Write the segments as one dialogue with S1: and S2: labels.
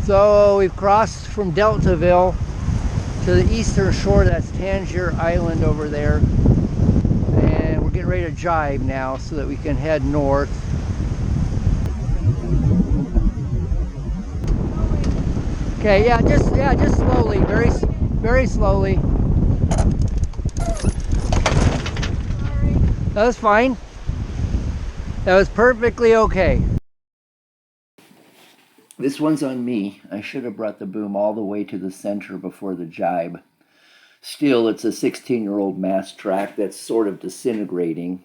S1: So we've crossed from Deltaville to the eastern shore. That's Tangier Island over there. And we're getting ready to jibe now so that we can head north. Okay, yeah, just slowly, very slowly. That was fine. That was perfectly okay. This one's on me. I should have brought the boom all the way to the center before the jibe. Still, it's a 16-year-old Mast track that's sort of disintegrating.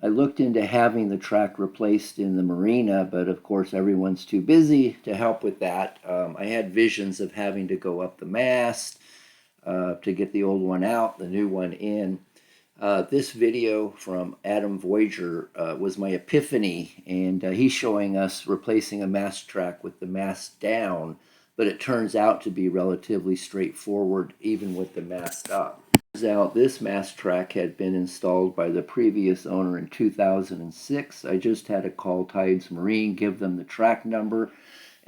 S1: I looked into having the track replaced in the marina, but of course everyone's too busy to help with that. I had visions of having to go up the mast to get the old one out, the new one in. This video from Adam Voyager was my epiphany, and he's showing us replacing a mast track with the mast down, but it turns out to be relatively straightforward even with the mast up. Turns out this mast track had been installed by the previous owner in 2006. I just had to call TidesMarine, give them the track number,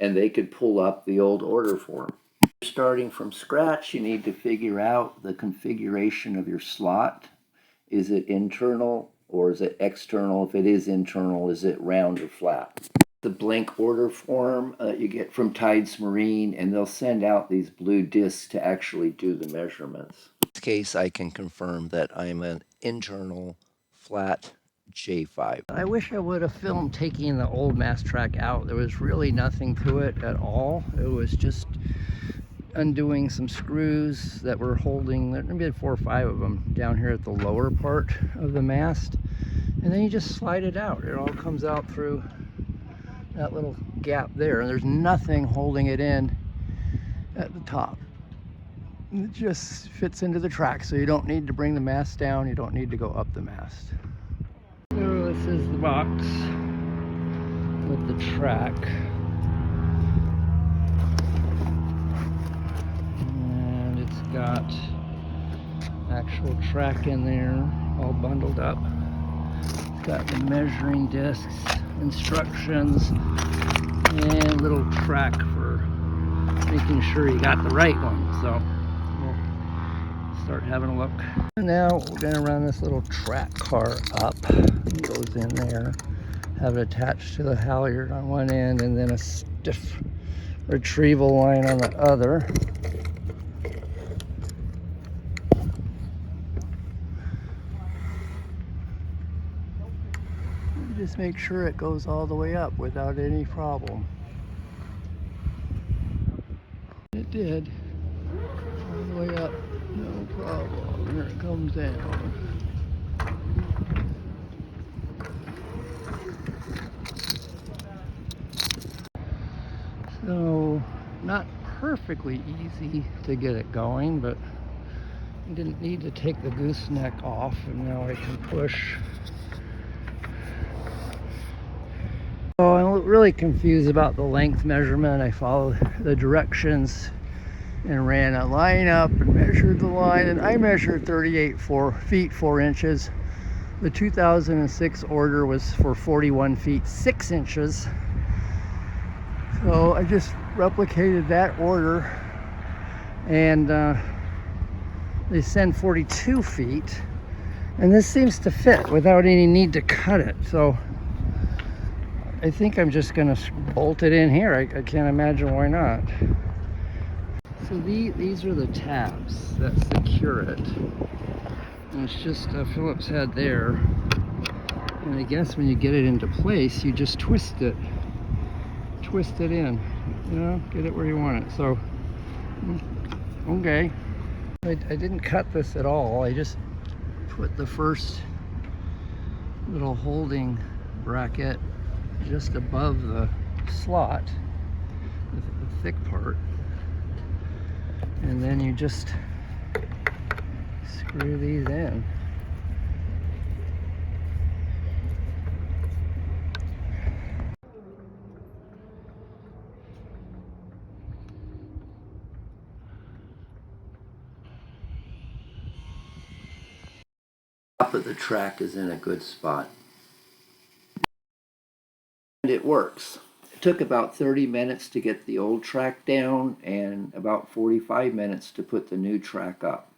S1: and they could pull up the old order form. Starting from scratch, you need to figure out the configuration of your slot. Is it internal or is it external? If it is internal, is it round or flat? The blank order form you get from TidesMarine, and they'll send out these blue discs to actually do the measurements. In this case, I can confirm that I'm an internal flat J5. I wish I would have filmed taking the old mast track out. There was really nothing to it at all. It was just undoing some screws that were holding, maybe had 4 or 5 of them down here at the lower part of the mast, and then you just slide it out. It all comes out through that little gap there, and there's nothing holding it in at the top. It just fits into the track, so you don't need to bring the mast down, you don't need to go up the mast. So this is the box with the track. Got actual track in there, all bundled up. It's got the measuring discs, instructions, and little track for making sure you got the right one. So we'll start having a look. Now we're going to run this little track car up. It goes in there, have it attached to the halyard on one end, and then a stiff retrieval line on the other. Just make sure it goes all the way up without any problem. It did. All the way up, no problem. Here it comes down. So, not perfectly easy to get it going, but I didn't need to take the gooseneck off, and now I can push. So I'm really confused about the length measurement. I followed the directions and ran a line up and measured the line, and I measured 38 feet 4 inches. The 2006 order was for 41 feet 6 inches. So I just replicated that order, and they send 42 feet, and this seems to fit without any need to cut it. So I think I'm just gonna bolt it in here. I can't imagine why not. So these are the tabs that secure it. And it's just a Phillips head there. And I guess when you get it into place, you just twist it. Twist it in. You know, get it where you want it. So, okay. I didn't cut this at all. I just put the first little holding bracket just above the slot, the thick part, and then you just screw these in. Top of the track is in a good spot. And it works. Took about 30 minutes to get the old track down and about 45 minutes to put the new track up.